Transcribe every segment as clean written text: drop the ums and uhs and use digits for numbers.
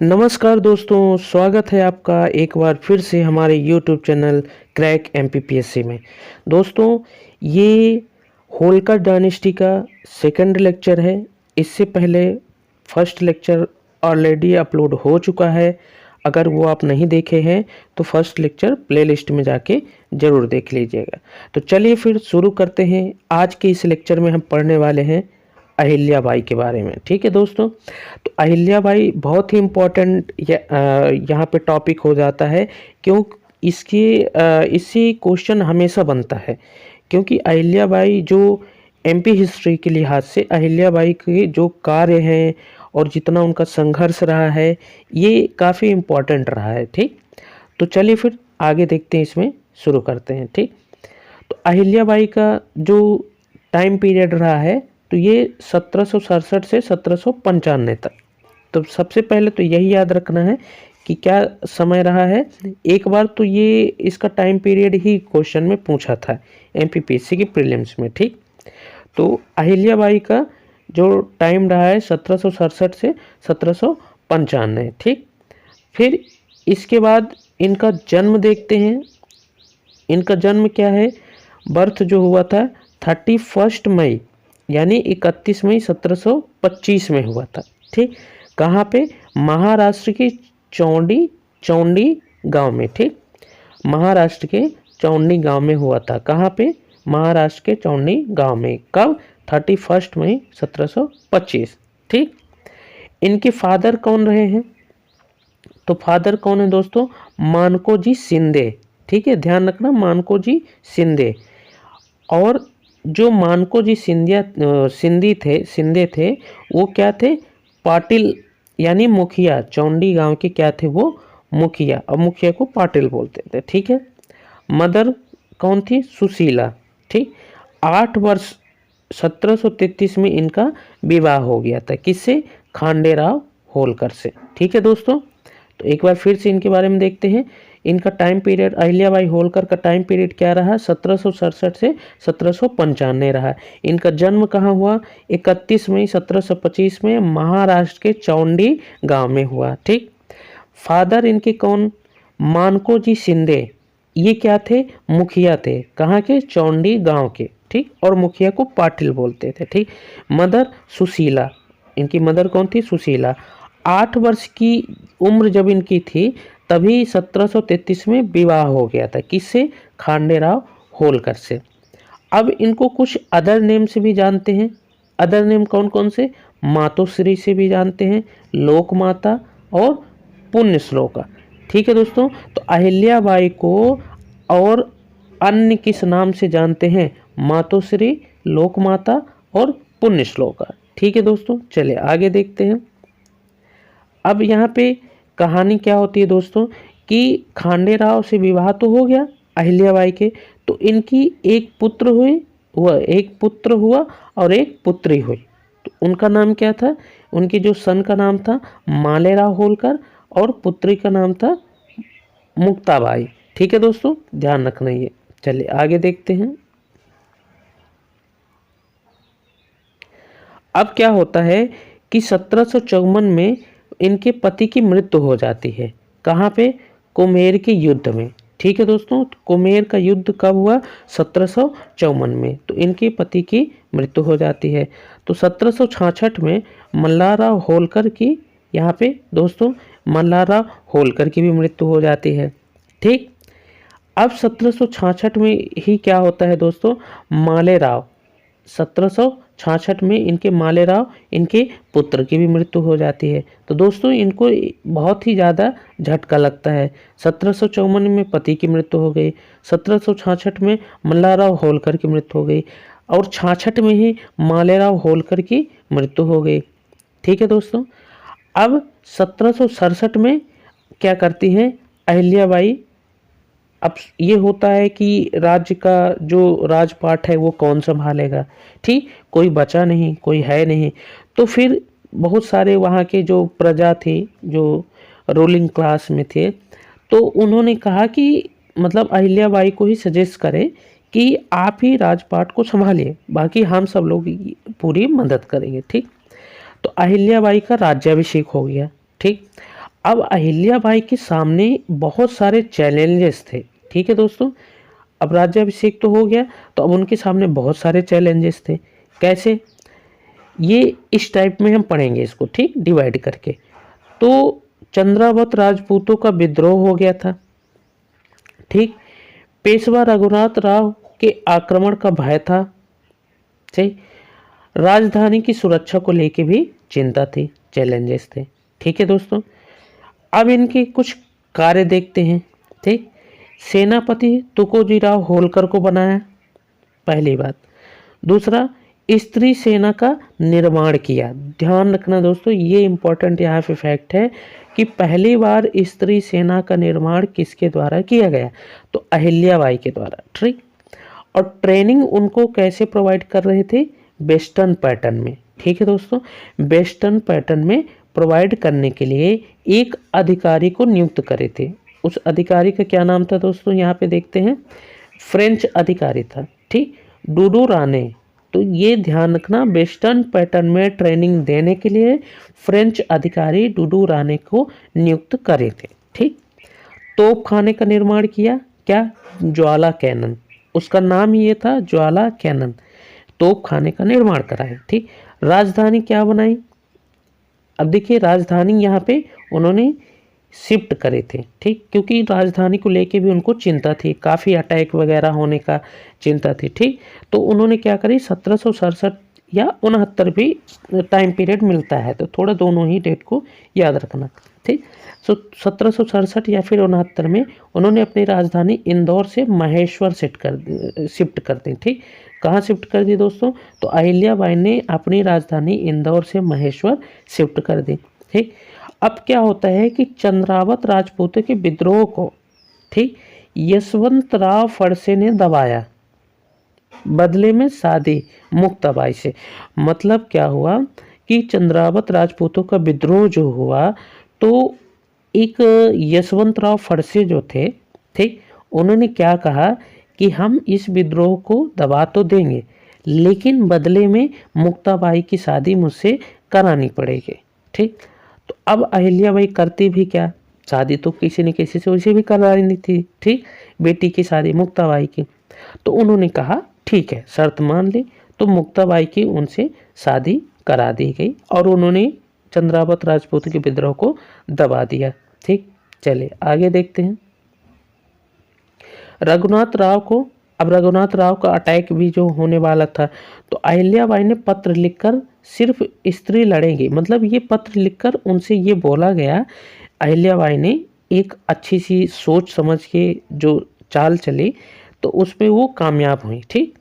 नमस्कार दोस्तों, स्वागत है आपका एक बार फिर से हमारे यूट्यूब चैनल क्रैक एमपीपीएससी में। दोस्तों, ये होलकर डायनेस्टी का सेकंड लेक्चर है। इससे पहले फर्स्ट लेक्चर ऑलरेडी अपलोड हो चुका है। अगर वो आप नहीं देखे हैं तो फर्स्ट लेक्चर प्लेलिस्ट में जाके ज़रूर देख लीजिएगा। तो चलिए फिर शुरू करते हैं। आज के इस लेक्चर में हम पढ़ने वाले हैं अहिल्याबाई के बारे में। ठीक है दोस्तों, तो अहिल्याबाई बहुत ही इम्पोर्टेंट यहाँ पे टॉपिक हो जाता है, क्यों इससे क्वेश्चन हमेशा बनता है। क्योंकि अहिल्याबाई जो एमपी हिस्ट्री के लिहाज से अहिल्याबाई के जो कार्य हैं और जितना उनका संघर्ष रहा है, ये काफ़ी इम्पोर्टेंट रहा है। ठीक, तो चलिए फिर आगे देखते हैं, इसमें शुरू करते हैं। ठीक, तो अहिल्याबाई का जो टाइम पीरियड रहा है, तो ये 1767 से 1795 तक। तो सबसे पहले तो यही याद रखना है कि क्या समय रहा है। एक बार तो ये इसका टाइम पीरियड ही क्वेश्चन में पूछा था एमपीपीएससी की प्रीलिम्स में। ठीक, तो अहिल्याबाई का जो टाइम रहा है 1767 से 1795। ठीक, फिर इसके बाद इनका जन्म देखते हैं। इनका जन्म क्या है, बर्थ जो हुआ था 31 मई यानी 31 मई 1725 में हुआ था। ठीक, कहाँ पे, महाराष्ट्र के चौंडी गांव में। ठीक, महाराष्ट्र के चौंडी गांव में हुआ था। कहाँ पे, महाराष्ट्र के चौंडी गांव में। कब, 31 मई 1725। ठीक, इनके फादर कौन रहे हैं, तो फादर कौन है दोस्तों, मानकोजी शिंदे। ठीक है, ध्यान रखना, मानकोजी शिंदे। और जो मानकोजी शिंदे थे वो क्या थे, पाटिल यानी मुखिया। चौंडी गांव के क्या थे वो, मुखिया। और मुखिया को पाटिल बोलते थे। ठीक है, मदर कौन थी, सुशीला। ठीक, 8 वर्ष 1733 में इनका विवाह हो गया था। किससे, खांडेराव होलकर से। ठीक है दोस्तों, तो एक बार फिर से इनके बारे में देखते हैं। इनका टाइम पीरियड, अहिल्याबाई होलकर का टाइम पीरियड क्या रहा, 1767 से 1795 रहा। इनका जन्म कहाँ हुआ, 31 मई 1725 में महाराष्ट्र के चौंडी गांव में हुआ। ठीक, फादर इनके कौन, मानकोजी शिंदे। ये क्या थे, मुखिया थे। कहाँ के, चौंडी गांव के। ठीक, और मुखिया को पाटिल बोलते थे। ठीक, मदर सुशीला। इनकी मदर कौन थी, सुशीला। 8 वर्ष की उम्र जब इनकी थी तभी 1733 में विवाह हो गया था। किससे, खांडेराव होलकर से। अब इनको कुछ अदर नेम से भी जानते हैं। अदर नेम कौन कौन से, मातोश्री से भी जानते हैं, लोकमाता और पुण्य श्लोका। ठीक है दोस्तों, तो अहिल्याबाई को और अन्य किस नाम से जानते हैं, मातोश्री, लोकमाता और पुण्य श्लोका। ठीक है दोस्तों, चलिए आगे देखते हैं। अब यहाँ पे कहानी क्या होती है दोस्तों, कि खांडेराव से विवाह तो हो गया अहिल्याबाई के, तो इनकी एक पुत्र हुआ और एक पुत्री हुई। तो उनका नाम क्या था, उनकी जो सन का नाम था मालेराव होलकर और पुत्री का नाम था मुक्ताबाई। ठीक है दोस्तों, ध्यान रखना ये। चलिए आगे देखते हैं। अब क्या होता है कि 1754 में इनके पति की मृत्यु हो जाती है। कहाँ पे, कुम्हेर के युद्ध में। ठीक है दोस्तों, तो कुम्हेर का युद्ध कब हुआ, 1754 में। तो इनके पति की मृत्यु हो जाती है। तो 1766 में मल्हारराव होलकर की, यहाँ पे दोस्तों मल्हारराव होलकर की भी मृत्यु हो जाती है। ठीक, अब 1766 में ही क्या होता है दोस्तों, मालेराव, 1766 में इनके मालेराव, इनके पुत्र की भी मृत्यु हो जाती है। तो दोस्तों इनको बहुत ही ज़्यादा झटका लगता है। 1754 में पति की मृत्यु हो गई, 1766 में मल्हारराव होलकर की मृत्यु हो गई और 66 में ही मालेराव होलकर की मृत्यु हो गई। ठीक है दोस्तों, अब 1767 में क्या करती हैं अहिल्याबाई। अब ये होता है कि राज्य का जो राजपाट है वो कौन संभालेगा। ठीक, कोई बचा नहीं, कोई है नहीं। तो फिर बहुत सारे वहाँ के जो प्रजा थी, जो रूलिंग क्लास में थे, तो उन्होंने कहा कि मतलब अहिल्याबाई को ही सजेस्ट करें कि आप ही राजपाट को संभालिए, बाकी हम सब लोग पूरी मदद करेंगे। ठीक, तो अहिल्याबाई का राज्याभिषेक हो गया। ठीक, अब अहिल्याबाई के सामने बहुत सारे चैलेंजेस थे। ठीक है दोस्तों, अब राज्याभिषेक तो हो गया, तो अब उनके सामने बहुत सारे चैलेंजेस थे। कैसे, ये इस टाइप में हम पढ़ेंगे इसको, ठीक, डिवाइड करके। तो चंद्रावत राजपूतों का विद्रोह हो गया था, ठीक। पेशवा रघुनाथ राव के आक्रमण का भय था, ठीक। राजधानी की सुरक्षा को लेके भी चिंता थी, चैलेंजेस थे। ठीक है दोस्तों, अब इनके कुछ कार्य देखते हैं, ठीक। सेनापति तुकोजीराव होलकर को बनाया, पहली बात। दूसरा, स्त्री सेना का निर्माण किया। ध्यान रखना दोस्तों, ये इंपॉर्टेंट यहाँ पे फैक्ट है कि पहली बार स्त्री सेना का निर्माण किसके द्वारा किया गया, तो अहिल्याबाई के द्वारा, ठीक। और ट्रेनिंग उनको कैसे प्रोवाइड कर रहे थे, वेस्टर्न पैटर्न में। ठीक है दोस्तों, वेस्टर्न पैटर्न में प्रोवाइड करने के लिए एक अधिकारी को नियुक्त करे थे। उस अधिकारी का क्या नाम था दोस्तों, यहाँ पे देखते हैं, फ्रेंच अधिकारी था, ठीक, डूडू राणे। तो ये ध्यान रखना, वेस्टर्न पैटर्न में ट्रेनिंग देने के लिए फ्रेंच अधिकारी डूडू राणे को नियुक्त करे थे, ठीक। तोपखाने का निर्माण किया, क्या, ज्वाला कैनन, उसका नाम ही था ज्वाला कैनन। तोपखाने का निर्माण कराया, ठीक। राजधानी क्या बनाई, अब देखिए राजधानी यहाँ पे उन्होंने शिफ्ट करे थे, ठीक, क्योंकि राजधानी को लेके भी उनको चिंता थी, काफ़ी अटैक वगैरह होने का चिंता थी, ठीक। तो उन्होंने क्या करी, 1767 या 69 भी टाइम पीरियड मिलता है, तो थोड़ा दोनों ही डेट को याद रखना, ठीक। तो 1767 या फिर 69 में उन्होंने अपनी राजधानी इंदौर से महेश्वर शिफ्ट कर दी, ठीक। कहाँ शिफ्ट कर दी दोस्तों, तो अहिल्याबाई ने अपनी राजधानी इंदौर से महेश्वर शिफ्ट कर दी, ठीक। अब क्या होता है कि चंद्रावत राजपूतों के विद्रोह को, ठीक, यशवंतराव फड़से ने दबाया, बदले में शादी मुक्ताबाई से। मतलब क्या हुआ कि चंद्रावत राजपूतों का विद्रोह जो हुआ, तो एक यशवंतराव फड़से जो थे, ठीक, उन्होंने क्या कहा कि हम इस विद्रोह को दबा तो देंगे, लेकिन बदले में मुक्ताबाई की शादी मुझसे करानी पड़ेगी, ठीक। तो अब अहिल्याबाई करती भी क्या, शादी तो किसी न किसी से उसे भी करानी थी, ठीक, बेटी की शादी मुक्ताबाई की। तो उन्होंने कहा ठीक है, शर्त मान ली, तो मुक्ताबाई की उनसे शादी करा दी गई और उन्होंने चंद्रावत राजपूत के विद्रोह को दबा दिया, ठीक। चलिए आगे देखते हैं रघुनाथ राव को। अब रघुनाथ राव का अटैक भी जो होने वाला था, तो अहिल्याबाई ने पत्र लिखकर, सिर्फ स्त्री लड़ेंगी, मतलब ये पत्र लिखकर उनसे ये बोला गया, अहिल्याबाई ने एक अच्छी सी सोच समझ के जो चाल चली, तो उसमें वो कामयाब हुई, ठीक।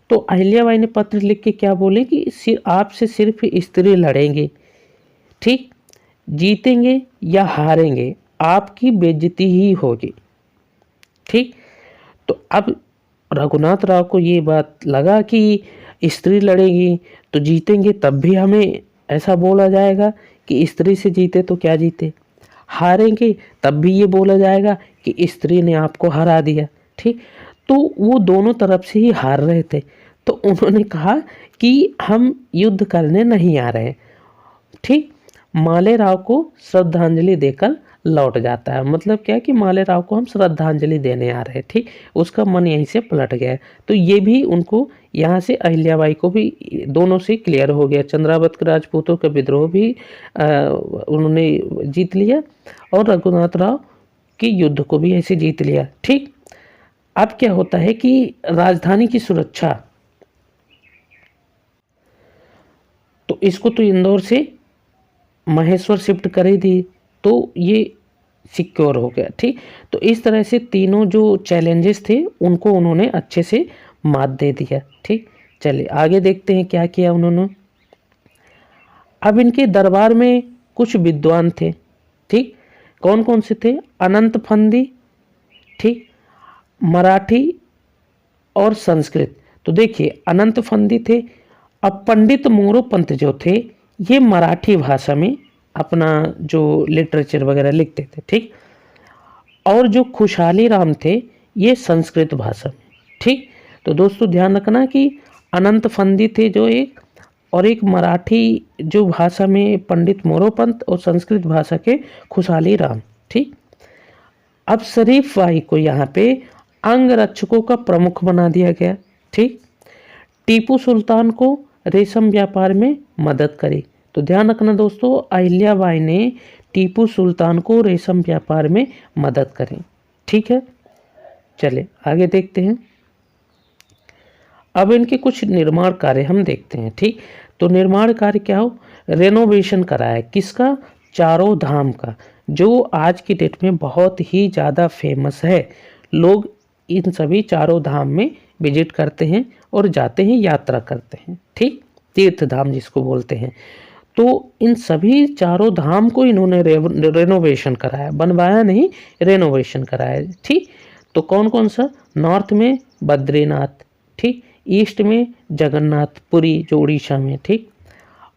तो अहिल्याबाई ने पत्र लिख के क्या बोले कि आपसे सिर्फ स्त्री लड़ेंगे, ठीक, जीतेंगे या हारेंगे आपकी बेइज्जती ही होगी, ठीक। तो अब रघुनाथ राव को ये बात लगा कि स्त्री लड़ेगी तो जीतेंगे, तब भी हमें ऐसा बोला जाएगा कि स्त्री से जीते तो क्या जीते, हारेंगे तब भी ये बोला जाएगा कि स्त्री ने आपको हरा दिया, ठीक। तो वो दोनों तरफ से ही हार रहे थे, तो उन्होंने कहा कि हम युद्ध करने नहीं आ रहे, ठीक। मालेराव को श्रद्धांजलि देकर लौट जाता है, मतलब क्या कि मालेराव को हम श्रद्धांजलि देने आ रहे हैं, ठीक, उसका मन यहीं से पलट गया। तो ये भी उनको यहाँ से अहिल्याबाई को भी दोनों से क्लियर हो गया, चंद्रावत के राजपूतों का विद्रोह भी उन्होंने जीत लिया और रघुनाथ राव के युद्ध को भी ऐसे जीत लिया, ठीक। अब क्या होता है कि राजधानी की सुरक्षा, तो इसको तो इंदौर से महेश्वर शिफ्ट कर ही दी, तो ये सिक्योर हो गया, ठीक। तो इस तरह से तीनों जो चैलेंजेस थे उनको उन्होंने अच्छे से मात दे दिया, ठीक। चलिए आगे देखते हैं क्या किया उन्होंने। अब इनके दरबार में कुछ विद्वान थे, ठीक, कौन कौन से थे, अनंत फंदी, ठीक, मराठी और संस्कृत। तो देखिए अनंत फंदी थे। अब पंडित मोरोपंत जो थे, ये मराठी भाषा में अपना जो लिटरेचर वगैरह लिखते थे, ठीक। और जो खुशहाली राम थे, ये संस्कृत भाषा में, ठीक। तो दोस्तों ध्यान रखना कि अनंत फंदी थे जो एक और एक मराठी जो भाषा में पंडित मोरोपंत और संस्कृत भाषा के खुशहाली राम। ठीक, अब शरीफ बाई को यहाँ पे अंगरक्षकों का प्रमुख बना दिया गया। ठीक, टीपू सुल्तान को रेशम व्यापार में मदद करी। तो ध्यान रखना दोस्तों, अहिल्याबाई ने टीपू सुल्तान को रेशम व्यापार में मदद करी। ठीक है, चले आगे देखते हैं। अब इनके कुछ निर्माण कार्य हम देखते हैं। ठीक, तो निर्माण कार्य क्या हो, रेनोवेशन करा है किसका, चारों धाम का, जो आज की डेट में बहुत ही ज़्यादा फेमस है। लोग इन सभी चारों धाम में विजिट करते हैं और जाते हैं, यात्रा करते हैं। ठीक, तीर्थ धाम जिसको बोलते हैं। तो इन सभी चारों धाम को इन्होंने रेनोवेशन कराया, बनवाया नहीं, रेनोवेशन कराया। ठीक, तो कौन कौन सा, नॉर्थ में बद्रीनाथ, ठीक, ईस्ट में जगन्नाथपुरी जो उड़ीसा में, ठीक,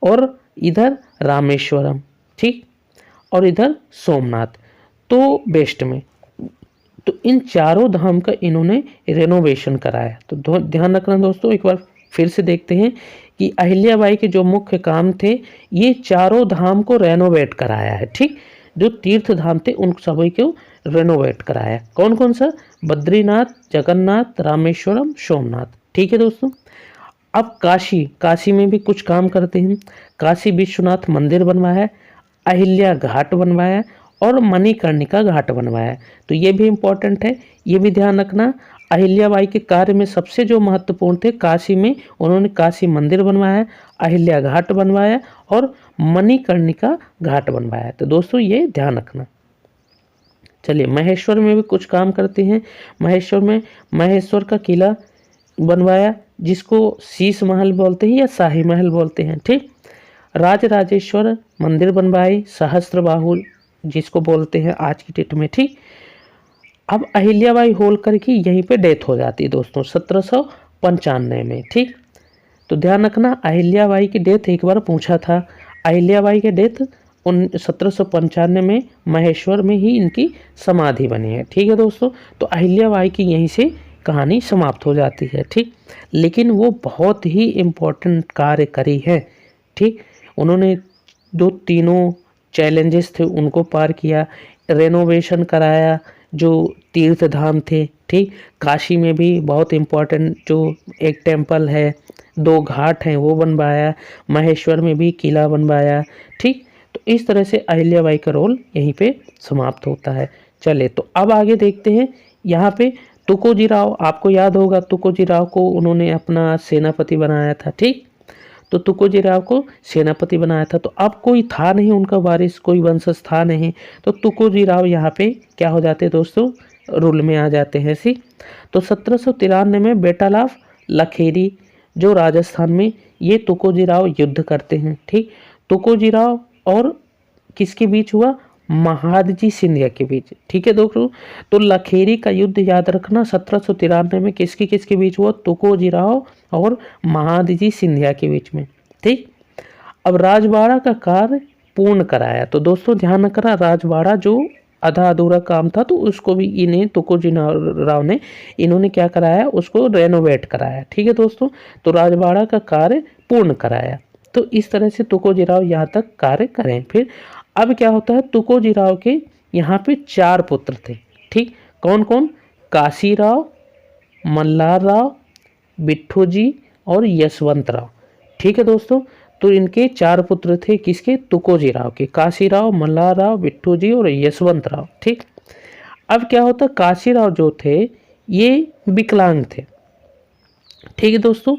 और इधर रामेश्वरम, ठीक, और इधर सोमनाथ, तो वेस्ट में। तो इन चारों धाम का इन्होंने रेनोवेशन कराया। तो ध्यान रखना दोस्तों, एक बार फिर से देखते हैं कि अहिल्याबाई के जो मुख्य काम थे, ये चारों धाम को रेनोवेट कराया है। ठीक, जो तीर्थ धाम थे उन सभी को रेनोवेट कराया। कौन कौन सा, बद्रीनाथ, जगन्नाथ, रामेश्वरम, सोमनाथ। ठीक है दोस्तों, अब काशी में भी कुछ काम करते हैं। काशी विश्वनाथ मंदिर बनवाया, अहिल्या घाट बनवाया और मणिकर्णिका घाट बनवाया। तो ये भी इम्पोर्टेंट है, ये भी ध्यान रखना। अहिल्याबाई के कार्य में सबसे जो महत्वपूर्ण थे, काशी में उन्होंने काशी मंदिर बनवाया, अहिल्या घाट बनवाया और मणिकर्णिका घाट बनवाया। तो दोस्तों ये ध्यान रखना। चलिए, महेश्वर में भी कुछ काम करते हैं। महेश्वर में महेश्वर का किला बनवाया, जिसको शीश महल बोलते हैं या शाही महल बोलते हैं। ठीक, राजराजेश्वर मंदिर बनवाए, सहस्त्रबाहु जिसको बोलते हैं आज की डेट में। ठीक, अब अहिल्याबाई होलकर की यहीं पे डेथ हो जाती है दोस्तों 1795 में। ठीक, तो ध्यान रखना, अहिल्याबाई की डेथ एक बार पूछा था। अहिल्याबाई की डेथ 1795 में महेश्वर में ही इनकी समाधि बनी है। ठीक है दोस्तों, तो अहिल्याबाई की यहीं से कहानी समाप्त हो जाती है। ठीक, लेकिन वो बहुत ही इम्पोर्टेंट कार्य करी है। ठीक, उन्होंने जो तीनों चैलेंजेस थे उनको पार किया, रेनोवेशन कराया जो तीर्थ धाम थे। ठीक, काशी में भी बहुत इम्पोर्टेंट जो एक टेम्पल है, 2 घाट हैं वो बनवाया, महेश्वर में भी किला बनवाया। ठीक, तो इस तरह से अहिल्याबाई का रोल यहीं पे समाप्त होता है। चले, तो अब आगे देखते हैं। यहाँ पे तुकोजी राव, आपको याद होगा तुकोजी राव को उन्होंने अपना सेनापति बनाया था। ठीक, तो तुकोजी राव को सेनापति बनाया था। तो अब कोई था नहीं उनका वारिस, कोई वंशज था नहीं, तो तुकोजी राव यहाँ पे क्या हो जाते हैं दोस्तों, रूल में आ जाते हैं। सी, तो 1793 में बेटालाव लखेरी जो राजस्थान में, ये तुकोजी राव युद्ध करते हैं। ठीक, तुकोजी राव और किसके बीच हुआ, महादजी सिंधिया के बीच। ठीक है दोस्तों, तो लखेरी का युद्ध याद रखना 1793 में किसके बीच हुआ, तुकोजी राव और महादजी सिंधिया के बीच में। ठीक, अब राजवाड़ा का कार्य पूर्ण कराया। तो दोस्तों ध्यान रखना, राजवाड़ा जो आधा अधूरा काम था तो उसको भी इन्हें तुकोजी राव ने इन्होंने क्या कराया, उसको रेनोवेट कराया। ठीक है दोस्तों, तो राजवाड़ा का कार्य पूर्ण कराया। तो इस तरह से तुकोजी राव यहाँ तक कार्य करें। फिर अब क्या होता है, तुकोजी राव के यहाँ पे 4 पुत्र थे। ठीक, कौन कौन, काशी राव, मल्हार राव, बिट्ठू जी और यशवंत राव। ठीक है दोस्तों, तो इनके 4 पुत्र थे, किसके, तुकोजी राव के, काशी राव, मल्हार राव, बिट्ठू जी और यशवंत राव। ठीक, अब क्या होता, काशी राव जो थे ये विकलांग थे। ठीक है दोस्तों,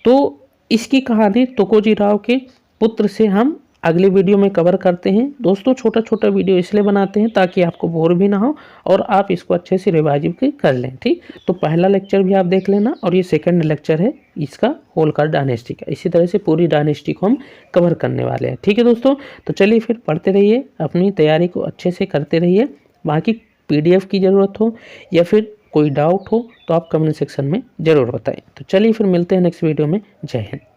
तो इसकी कहानी तुकोजी राव के पुत्र से हम अगले वीडियो में कवर करते हैं। दोस्तों छोटा छोटा वीडियो इसलिए बनाते हैं ताकि आपको बोर भी ना हो और आप इसको अच्छे से रिवाइज भी कर लें। ठीक, तो पहला लेक्चर भी आप देख लेना और ये सेकंड लेक्चर है इसका होलकर डायनेस्टी का। इसी तरह से पूरी डायनेस्टी को हम कवर करने वाले हैं। ठीक है दोस्तों, तो चलिए फिर पढ़ते रहिए, अपनी तैयारी को अच्छे से करते रहिए। बाकी PDF की ज़रूरत हो या फिर कोई डाउट हो तो आप कमेंट सेक्शन में ज़रूर बताएं। तो चलिए फिर मिलते हैं नेक्स्ट वीडियो में। जय हिंद।